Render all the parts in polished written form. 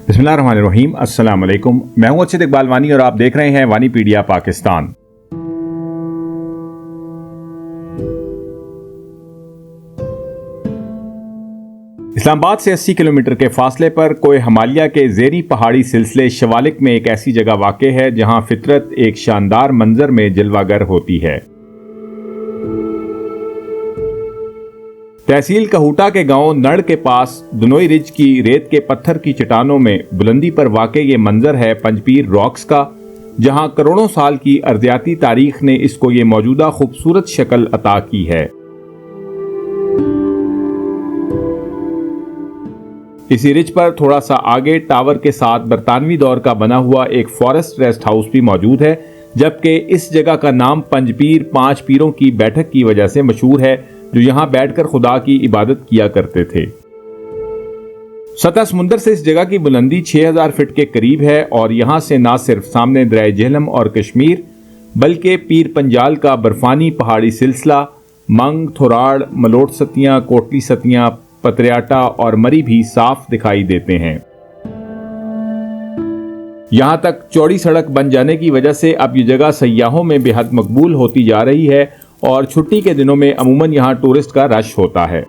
बिस्मिल्लाहिर्रहमानिर्रहीम, अस्सलाम वालेकुम। मैं हूं अर्शद इकबाल वानी और आप देख रहे हैं वानीपीडिया पाकिस्तान। इस्लामाबाद से 80 किलोमीटर के फासले पर कोह हिमालय के ज़ेरी पहाड़ी सिलसिले शिवालिक में एक ऐसी जगह वाक़ है जहां फितरत एक शानदार मंजर में जलवागर होती है। तहसील कहूटा के गांव नड़ के पास दुनोई रिज की रेत के पत्थर की चट्टानों में बुलंदी पर वाक़ ये मंजर है पंजपीर रॉक्स का, जहां करोड़ों साल की अर्दियाती तारीख ने इसको ये मौजूदा खूबसूरत शक्ल अता की है। इसी रिज पर थोड़ा सा आगे टावर के साथ बरतानवी दौर का बना हुआ एक फॉरेस्ट रेस्ट हाउस भी मौजूद है, जबकि इस जगह का नाम पंजपीर पांच पीरों की बैठक की वजह से मशहूर है, जो यहां बैठकर खुदा की इबादत किया करते थे। सतह समुंदर से इस जगह की बुलंदी 6000 फीट के करीब है और यहां से न सिर्फ सामने दरिया झेलम और कश्मीर, बल्कि पीर पंजाल का बर्फानी पहाड़ी सिलसिला, मंग, थोराड़, मलोट सतियां, कोटली सतियां, पतरियाटा और मरी भी साफ दिखाई देते हैं। यहां तक चौड़ी सड़क बन जाने की वजह से अब ये जगह सयाहों में बेहद मकबूल होती जा रही है और छुट्टी के दिनों में अमूमन यहां टूरिस्ट का रश होता है।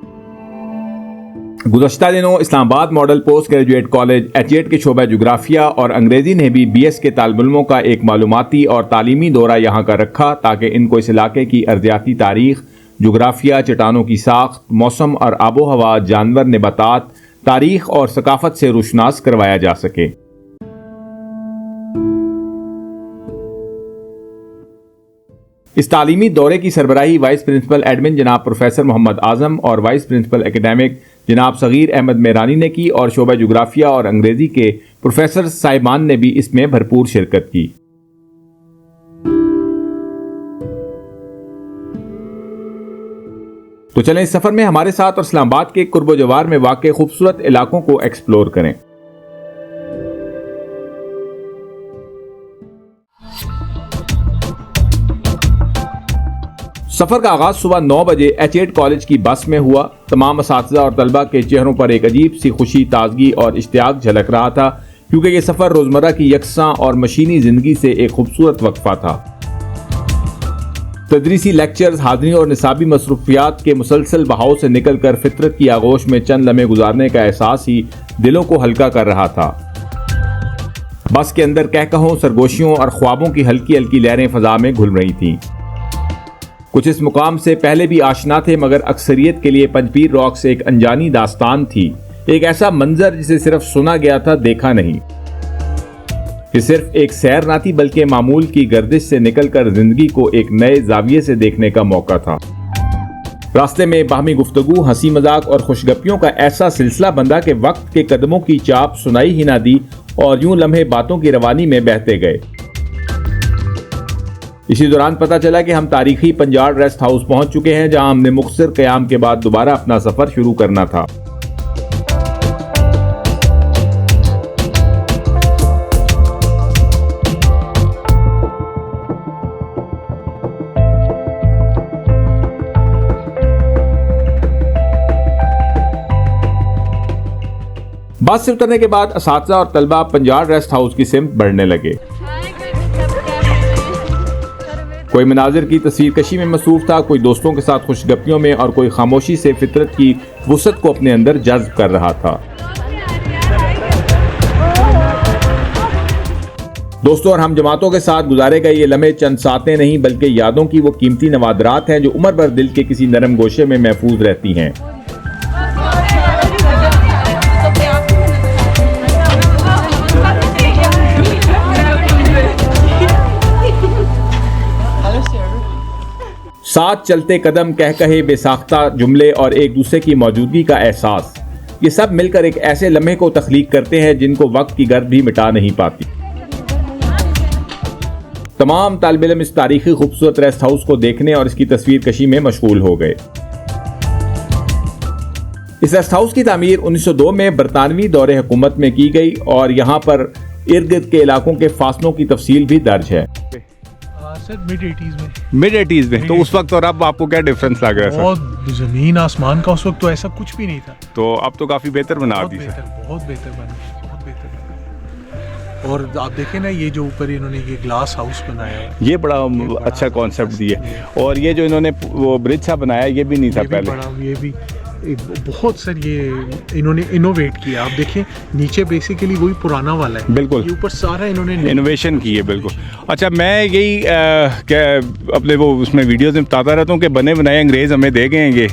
गुज़श्ता दिनों Islamabad model post graduate college H8 के शोबा जोग्राफिया और अंग्रेजी ने भी बीएस के तालिब-इल्मों का एक मालूमाती और तालीमी दौरा यहां का रखा, ताकि इनको इस इलाके की अर्दियाती तारीख, जोग्राफिया, चट्टानों की साख्त, मौसम और आबो हवा, जानवर, नबातात, तारीख और सकाफत से रोशनास करवाया जा सके। इस तालीमी दौरे की सरबराही वाइस प्रिंसिपल एडमिन जनाब प्रोफेसर मोहम्मद आजम और वाइस प्रिंसिपल एकेडमिक जनाब सगीर अहमद मेहरानी ने की और शोबा जोग्राफिया और अंग्रेजी के प्रोफेसर साहिबान ने भी इसमें भरपूर शिरकत की। तो चलें इस सफर में हमारे साथ और इस्लामाबाद के कुर्बो जवार में वाक़ खूबसूरत इलाकों को एक्सप्लोर करें। सफर का आगाज सुबह 9 बजे एचएट कॉलेज की बस में हुआ। तमाम असातिज़ा और तलबा के चेहरों पर एक अजीब सी खुशी, ताजगी और इश्तियाक झलक रहा था, क्योंकि ये सफर रोजमर्रा की यकसां और मशीनी जिंदगी से एक खूबसूरत वक्फा था। तदरीसी लेक्चर्स, हाज़रीन और निसाबी मसरूफियात के मुसलसल बहाव से निकलकर फितरत की आगोश में चंद लम्हे गुजारने का एहसास ही दिलों को हल्का कर रहा था। बस के अंदर कहकहों, सरगोशियों और ख्वाबों की हल्की हल्की लहरें फजा में घुल रही थीं। कुछ इस मुकाम से पहले भी आशना थे, मगर अक्सरियत के लिए पंजपीर रॉक्स एक अनजानी दास्तान थी, एक ऐसा मंजर जिसे सिर्फ सुना गया था, देखा नहीं। ये सिर्फ एक सैर ना थी, बल्कि मामूल की गर्दिश से निकलकर जिंदगी को एक नए जाविये से देखने का मौका था। रास्ते में बाहमी गुफ्तगू, हंसी मजाक और खुशगपियों का ऐसा सिलसिला बंधा कि वक्त के कदमों की चाप सुनाई ही ना दी और यूं लम्हे बातों की रवानी में बहते गए। इसी दौरान पता चला कि हम तारीखी पंजाल रेस्ट हाउस पहुंच चुके हैं, जहां हमने मुख्तसर क़याम के बाद दोबारा अपना सफर शुरू करना था। बस से उतरने के बाद असातिज़ा और तलबा पंजाल रेस्ट हाउस की सिमत बढ़ने लगे। कोई मनाजिर की तस्वीर कशी में मसरूफ था, कोई दोस्तों के साथ खुशगपियों में और कोई खामोशी से फितरत की वुसअत को अपने अंदर जज्ब कर रहा था। दोस्तों और हम जमातों के साथ गुजारे गए ये लम्हे चंद सातें नहीं, बल्कि यादों की वो कीमती नवादरात हैं जो उम्र भर दिल के किसी नरम गोशे में महफूज रहती हैं। साथ चलते कदम, कह कहे बेसाख्ता जुमले और एक दूसरे की मौजूदगी का एहसास, ये सब मिलकर एक ऐसे लम्हे को तख्लीक करते हैं जिनको वक्त की गर्द भी मिटा नहीं पाती। तमाम तालिब-इल्म इस तारीखी खूबसूरत रेस्ट हाउस को देखने और इसकी तस्वीर कशी में मशगूल हो गए। इस रेस्ट हाउस की तामीर 1902 में बरतानवी दौरे हुकूमत में की गई और यहाँ पर इर्द गिर्द के इलाकों के फासलों की तफसील भी दर्ज है। सर मिड 80s में। तो उस वक्त और अब आपको क्या डिफरेंस लग रहा है? बहुत जमीन आसमान का, उस वक्त तो ऐसा कुछ भी नहीं था। तो अब तो काफी बेहतर बना दी सर। बहुत बेहतर बना। और आप देखें ना ये जो ऊपर इन्होंने ये ग्लास हाउस बनाया है, ये बड़ा अच्छा कॉन्सेप्ट दिया। और ये जो इन्होंने वो ब्रिज सा बनाया ये भी नहीं था ये भी पहले। बड़ा, ये भी बहुत सर ये इन्होंने इनोवेट किया। आप देखें नीचे बेसिकली वही पुराना वाला है, बिल्कुल। ये ऊपर सारा इन्होंने इनोवेशन की है, बिल्कुल। अच्छा, मैं यही क्या अपने वो उसमें वीडियोज़ में बताता रहता हूँ कि बने बनाए अंग्रेज़ हमें दे गए हैं ये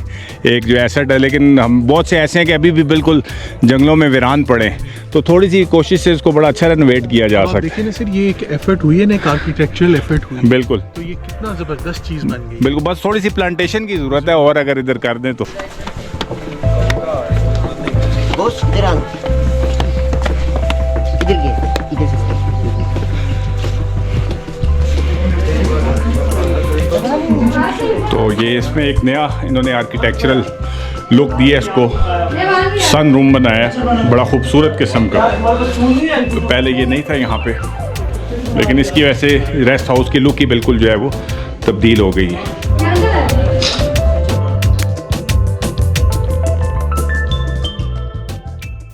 एक जो एसेट है, लेकिन हम बहुत से ऐसे हैं कि अभी भी बिल्कुल जंगलों में वीरान पड़े हैं। तो थोड़ी सी कोशिश से इसको बड़ा अच्छा रेनोवेट किया जा सकता है। देखिए ना सर, ये एक एफर्ट हुई है ना, एक आर्किटेक्चुरल एफर्ट हुई है। बिल्कुल तो ये कितना ज़बरदस्त चीज़ बन गई। बिल्कुल, बस थोड़ी सी प्लांटेशन की ज़रूरत है और अगर इधर कर दें तो। बॉस इधर आओ, इधर से तो ये इसमें एक नया इन्होंने आर्किटेक्चरल लुक दिया, इसको सन रूम बनाया है बड़ा खूबसूरत किस्म का। तो पहले ये नहीं था यहाँ पे, लेकिन इसकी वजह से रेस्ट हाउस की लुक ही बिल्कुल जो है वो तब्दील हो गई है।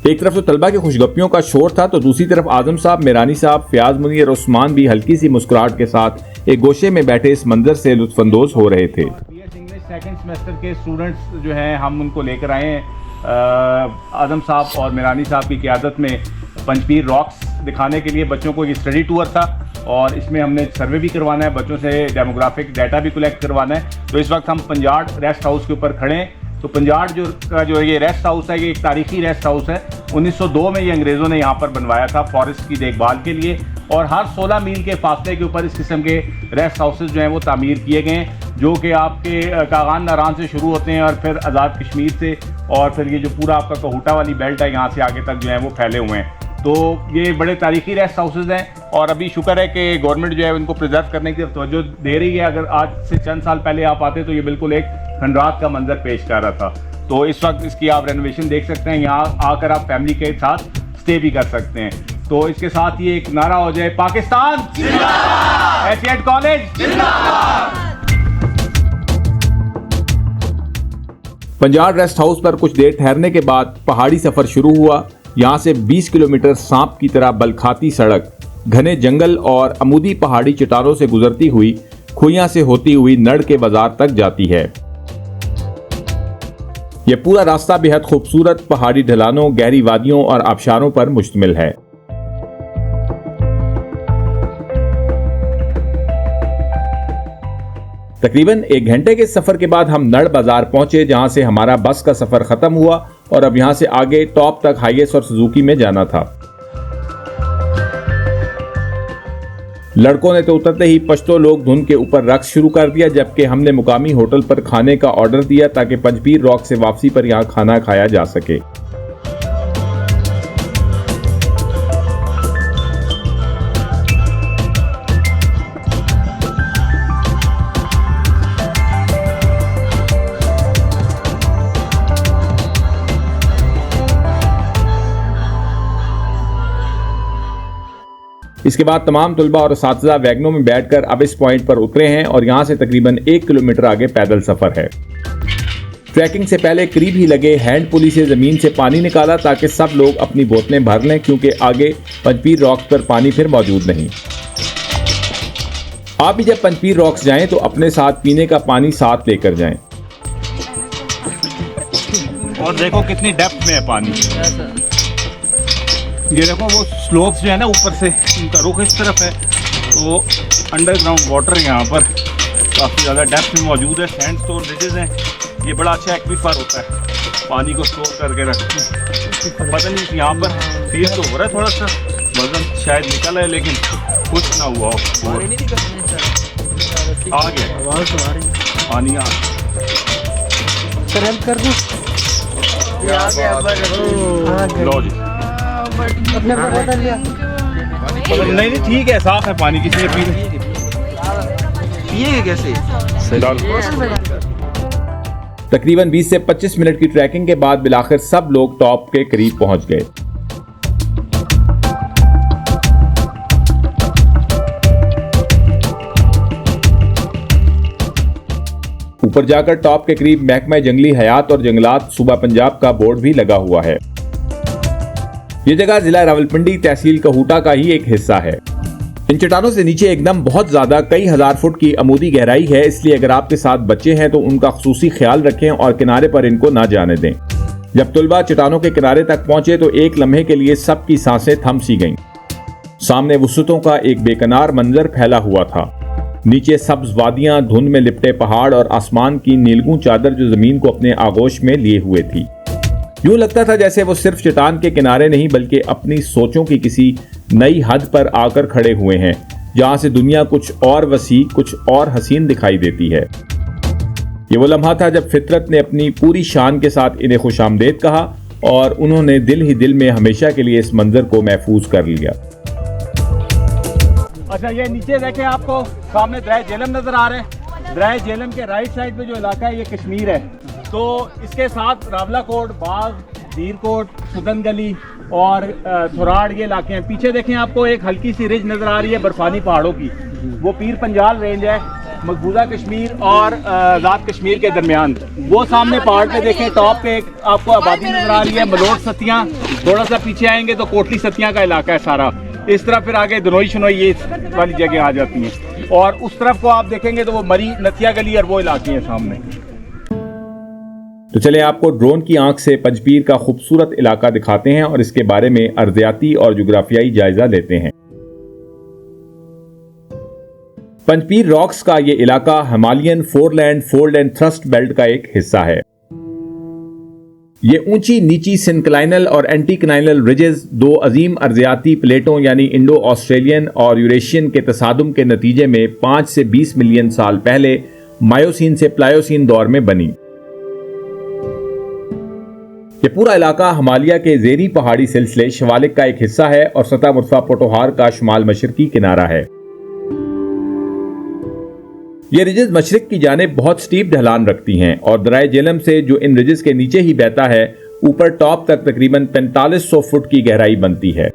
एक तरफ तो तलबा की खुशगपियों का शोर था, तो दूसरी तरफ आजम साहब, मेरानी साहब, फयाज मुनीर और उस्मान भी हल्की सी मुस्कुराहट के साथ एक गोशे में बैठे इस मंजर से लुत्फानंदोज हो रहे थे। इंग्लिश सेकंड सेमेस्टर के स्टूडेंट्स जो हैं हम उनको लेकर आए हैं आजम साहब और मेरानी साहब की क़ियादत में पंचपीर रॉक्स दिखाने के लिए। बच्चों को ये स्टडी टूर था और इसमें हमने सर्वे भी करवाना है, बच्चों से डेमोग्राफिक डाटा भी कलेक्ट करवाना है। तो इस वक्त हम पंजाड़ रेस्ट हाउस के ऊपर खड़े हैं। तो पंजाड़ जो ये रेस्ट हाउस है, ये एक तारीखी रेस्ट हाउस है। 1902 में ये अंग्रेज़ों ने यहाँ पर बनवाया था फॉरेस्ट की देखभाल के लिए, और हर 16 मील के फासले के ऊपर इस किस्म के रेस्ट हाउसेज जो हैं वो तामीर किए गए हैं, जो कि आपके कागान नारान से शुरू होते हैं और फिर आज़ाद कश्मीर से, और फिर ये जो पूरा आपका कहूटा वाली बेल्ट है यहाँ से आगे तक जो है वो फैले हुए हैं। तो ये बड़े तारीखी रेस्ट हाउसेज हैं और अभी शुक्र है कि गवर्नमेंट जो है इनको प्रिजर्व करने की तवज्जो दे रही है। अगर आज से चंद साल पहले आप आते तो ये बिल्कुल एक खंडरात का मंजर पेश कर रहा था। तो इस वक्त इसकी आप रेनोवेशन देख सकते हैं, यहाँ आकर आप फैमिली के साथ स्टे भी कर सकते हैं। तो इसके साथ ये एक नारा हो जाए, पाकिस्तान जिंदाबाद, एशियड कॉलेज जिंदाबाद। पंजाड़ रेस्ट हाउस पर कुछ देर ठहरने के बाद पहाड़ी सफर शुरू हुआ। यहाँ से 20 किलोमीटर सांप की तरह बलखाती सड़क घने जंगल और अमूदी पहाड़ी चट्टानों से गुजरती हुई खुइयां से होती हुई नड़ के बाजार तक जाती है। यह पूरा रास्ता बेहद खूबसूरत पहाड़ी ढलानों, गहरी वादियों और आबशारों पर मुश्तमिल है। तकरीबन 1 घंटे के सफर के बाद हम नड़ बाजार पहुंचे, जहां से हमारा बस का सफर खत्म हुआ और अब यहां से आगे टॉप तक हाईएस और सुजुकी में जाना था। लड़कों ने तो उतरते ही पश्तो लोग धुन के ऊपर रक्स शुरू कर दिया, जबकि हमने मुकामी होटल पर खाने का ऑर्डर दिया ताकि पंचपीर रॉक से वापसी पर यहां खाना खाया जा सके। इसके बाद तमाम तुलबा और असातिज़ा वैगनों में बैठकर अब इस पॉइंट पर उतरे हैं और यहाँ से तकरीबन 1 किलोमीटर आगे पैदल सफ़र है। ट्रैकिंग से पहले करीब ही लगे हैंड पुली से ज़मीन से पानी निकाला ताकि सब लोग अपनी बोतलें भर लें, क्योंकि आगे पंचपीर रॉक्स पर पानी फिर मौजूद नहीं। आप भी जब पंचपीर रॉक्स जाएं तो अपने साथ पीने का पानी साथ लेकर जाएं। और देखो कितनी डेप्थ में है पानी। ये देखो वो स्लोप्स जो है ना ऊपर से, उनका रुख इस तरफ है, तो अंडरग्राउंड वाटर यहाँ पर काफ़ी ज़्यादा डेप्थ में मौजूद है। सैंडस्टोन रिजेस हैं, ये बड़ा अच्छा एक्वीफर होता है, पानी को स्टोर करके रखते हैं। पता नहीं यहाँ पर तेज़ तो हो रहा है थोड़ा सा, वजन शायद निकल है लेकिन कुछ ना हुआ हो, आ गया पानी आ लो जी। नहीं ठीक है, साफ है पानी, किसी ने पिए कैसे। तकरीबन 20 से 25 मिनट की ट्रैकिंग के बाद बिलाखिर सब लोग टॉप के करीब पहुंच गए। ऊपर जाकर टॉप के करीब महकमा जंगली हयात और जंगलात सूबा पंजाब का बोर्ड भी लगा हुआ है। ये जगह जिला रावलपिंडी तहसील कहूटा का ही एक हिस्सा है। इन चट्टानों से नीचे एकदम बहुत ज्यादा कई हजार फुट की अमूदी गहराई है, इसलिए अगर आपके साथ बच्चे हैं तो उनका खुसूसी ख्याल रखें और किनारे पर इनको ना जाने दें। जब तुलबा चट्टानों के किनारे तक पहुंचे तो एक लम्हे के लिए सबकी सांसें थम सी गईं। सामने वुसअतों का एक बेकनार मंजर फैला हुआ था। नीचे सब्ज वादियां, धुंध में लिपटे पहाड़ और आसमान की नीलगू चादर जो जमीन को अपने आगोश में लिए हुए थी। यूं लगता था जैसे वो सिर्फ चट्टान के किनारे नहीं बल्कि अपनी सोचों की किसी नई हद पर आकर खड़े हुए हैं, जहां से दुनिया कुछ और वसी, कुछ और हसीन दिखाई देती है। ये वो लम्हा था जब फितरत ने अपनी पूरी शान के साथ इन्हें खुशामदेद कहा और उन्होंने दिल ही दिल में हमेशा के लिए इस मंजर को महफूज कर लिया। अच्छा, ये नीचे देखें, आपको सामने दरिया झेलम नजर आ रहे हैं। दरिया झेलम के राइट साइड पे जो इलाका है ये कश्मीर है, तो इसके साथ रावलाकोट, बाग, धीरकोट, सुदन गली और थोराड़ ये इलाके हैं। पीछे देखें, आपको एक हल्की सी रिज नजर आ रही है बर्फानी पहाड़ों की, वो पीर पंजाल रेंज है, मकबूजा कश्मीर और आज़ाद कश्मीर के दरमियान। वो सामने पहाड़ पे देखें, टॉप पे एक आपको आबादी नजर आ रही है, मलोट सतियाँ। थोड़ा सा पीछे आएंगे तो कोटली सतियाँ का इलाका है सारा। इस तरफ फिर आगे दनोई शनोई ये वाली जगह आ जाती हैं, और उस तरफ को आप देखेंगे तो वो मरी, नथिया गली और वो इलाके हैं सामने। तो चले आपको ड्रोन की आंख से पंजपीर का खूबसूरत इलाका दिखाते हैं और इसके बारे में अर्जियाती और जुग्राफियाई जायजा लेते हैं। पंजपीर रॉक्स का ये इलाका Himalayan फोरलैंड fold and thrust belt का एक हिस्सा है। ये ऊंची नीची सिंक्लाइनल और एंटीक्लाइनल रिजेस दो अजीम अर्जियाती प्लेटों यानी इंडो ऑस्ट्रेलियन और यूरेशियन के तसादुम के नतीजे में 5 से 20 मिलियन साल पहले मायोसीन से प्लायोसीन दौर में बनी। ये पूरा इलाका हिमालय के ज़ेरी पहाड़ी सिलसिले शिवालिक का एक हिस्सा है और सतह मुर्तफा पोटोहार का शुमाल मशरकी किनारा है। ये रिजेस मशरिक की जानिब बहुत स्टीप ढलान रखती हैं और दरिया झेलम से जो इन रिजेस के नीचे ही बहता है ऊपर टॉप तक तकरीबन 4500 फुट की गहराई बनती है।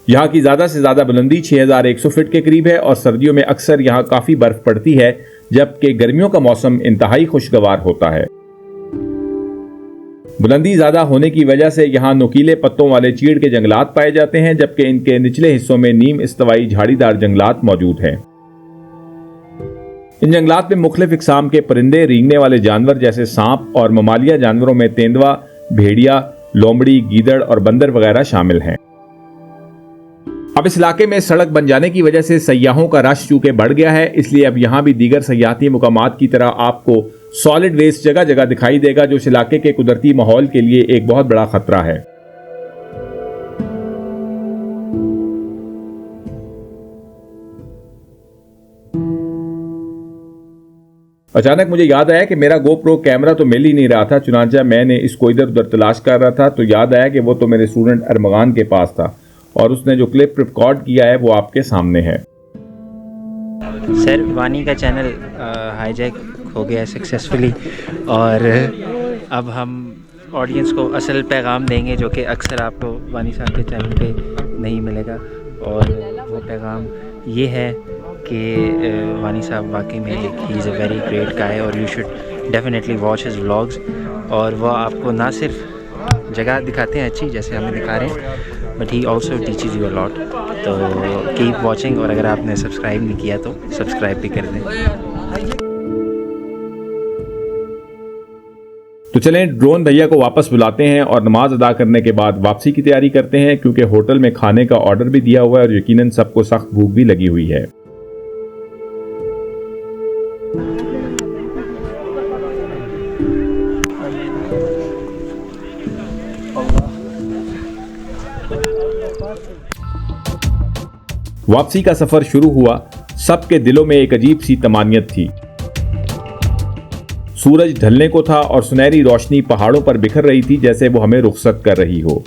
यहाँ की ज्यादा से ज्यादा बुलंदी 6100 फीट के करीब है और सर्दियों में अक्सर यहाँ काफी बर्फ पड़ती है, जबकि गर्मियों का मौसम इंतहाई खुशगवार होता है। बुलंदी ज्यादा होने की वजह से यहाँ नुकीले पत्तों वाले चीड़ के जंगलात पाए जाते हैं, जबकि इनके निचले हिस्सों में नीम इस्तवाई झाड़ीदार जंगलात मौजूद हैं। इन जंगलात में मुख्तलिफ इकसाम के परिंदे, रेंगने वाले जानवर जैसे सांप और ममालिया जानवरों में तेंदुआ, भेड़िया, लोमड़ी, गीदड़ और बंदर वगैरह शामिल हैं। अब इस इलाके में सड़क बन जाने की वजह से सयाहों का रश चूंकि बढ़ गया है, इसलिए अब यहाँ भी दीगर सयाहती मुकामात की तरह आपको सॉलिड वेस्ट जगह जगह दिखाई देगा, जो इस इलाके के कुदरती माहौल के लिए एक बहुत बड़ा खतरा है। अचानक मुझे याद आया कि मेरा गोप्रो कैमरा तो मिल ही नहीं रहा था, चुनांचा मैंने इसको इधर उधर तलाश कर रहा था तो याद आया कि वो तो मेरे स्टूडेंट अरमगान के पास था और उसने जो क्लिप रिकॉर्ड किया है वो आपके सामने है। सर, वानी का चैनल हाईजैक हो गया सक्सेसफुली और अब हम ऑडियंस को असल पैगाम देंगे जो कि अक्सर आपको वानी साहब के चैनल पे नहीं मिलेगा, और वो पैगाम ये है कि वानी साहब वाकई में he is a very great guy और you should definitely watch his vlogs. और वह आपको ना सिर्फ जगह दिखाते हैं अच्छी जैसे हमें दिखा रहे हैं, but he also teaches you a lot. तो कीप वॉचिंग, और अगर आपने सब्सक्राइब नहीं किया तो सब्सक्राइब भी कर दें। तो चलें ड्रोन भैया को वापस बुलाते हैं और नमाज अदा करने के बाद वापसी की तैयारी करते हैं, क्योंकि होटल में खाने का ऑर्डर भी दिया हुआ है और यकीनन सबको सख्त भूख भी लगी हुई है। वापसी का सफर शुरू हुआ। सबके दिलों में एक अजीब सी तमानियत थी। सूरज ढलने को था और सुनहरी रोशनी पहाड़ों पर बिखर रही थी जैसे वो हमें रुखसत कर रही हो।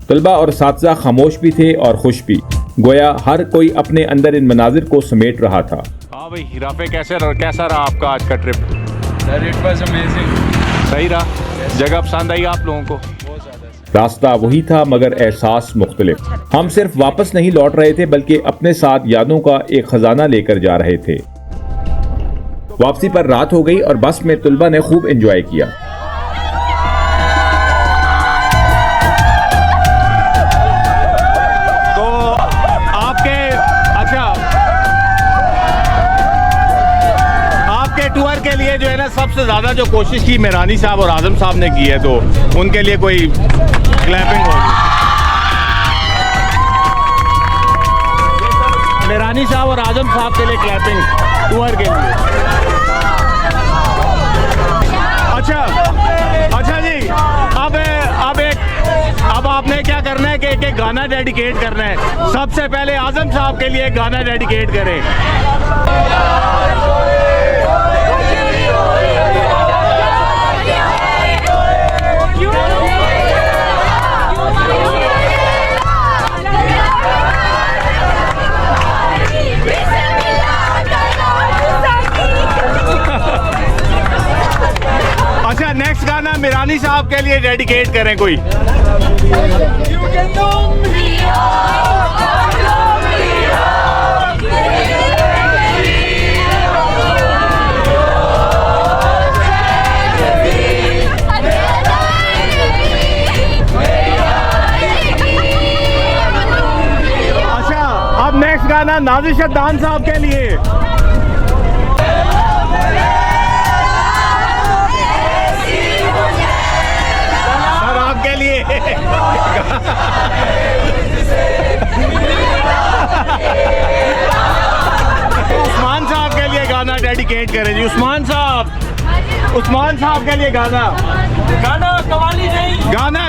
तलबा और साथीजा खामोश भी थे और खुश भी, गोया हर कोई अपने अंदर इन मनाजिर को समेट रहा था। हाँ भाई, हिराफे कैसा रहा आपका आज का trip? Sir, it was amazing. सही रहा? जगह पसंद आई आप लोगों को? रास्ता वही था मगर एहसास मुख्तलिफ। हम सिर्फ वापस नहीं लौट रहे थे बल्कि अपने साथ यादों का एक खजाना लेकर जा रहे थे। वापसी पर रात हो गई और बस में तुलबा ने खूब एंजॉय किया। से ज़्यादा जो कोशिश की मेरानी साहब और आज़म साहब ने की है, तो उनके लिए कोई क्लैपिंग होगी। मेरानी साहब और आज़म साहब के लिए क्लैपिंग टूर के लिए। अच्छा जी, अब आपने क्या करना है कि एक गाना डेडिकेट करना है। सबसे पहले आज़म साहब के लिए एक गाना डेडिकेट करें। अच्छा, नेक्स्ट गाना मेरानी साहब के लिए डेडिकेट करें कोई। अच्छा, अब नेक्स्ट गाना नाज़िर शद्दान साहब के लिए। उस्मान साहब के लिए गाना डेडिकेट करें जी। उस्मान साहब के लिए गाना कवाली नहीं, गाना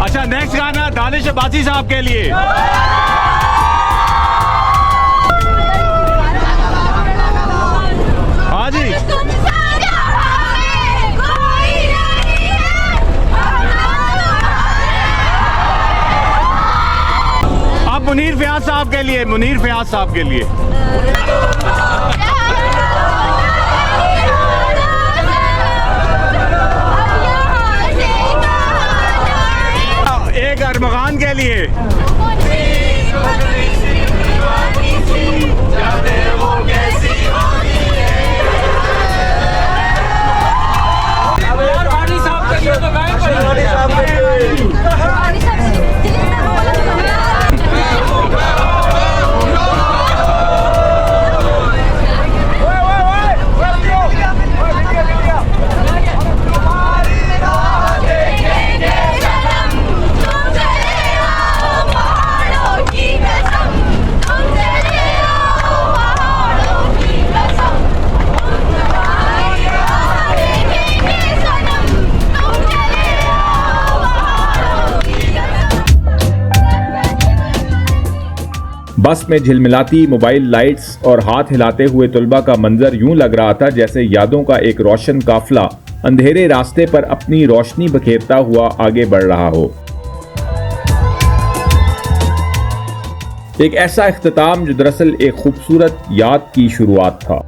अच्छा, नेक्स्ट गाना दानिश अब्बासी साहब के लिए। हाँ जी, अब मुनीर फयाज साहब के लिए। एक अरमगान के लिए। बस में झिलमिलाती मोबाइल लाइट्स और हाथ हिलाते हुए तुलबा का मंजर यूं लग रहा था जैसे यादों का एक रोशन काफिला अंधेरे रास्ते पर अपनी रोशनी बखेरता हुआ आगे बढ़ रहा हो। एक ऐसा इख्तिताम जो दरअसल एक खूबसूरत याद की शुरुआत था।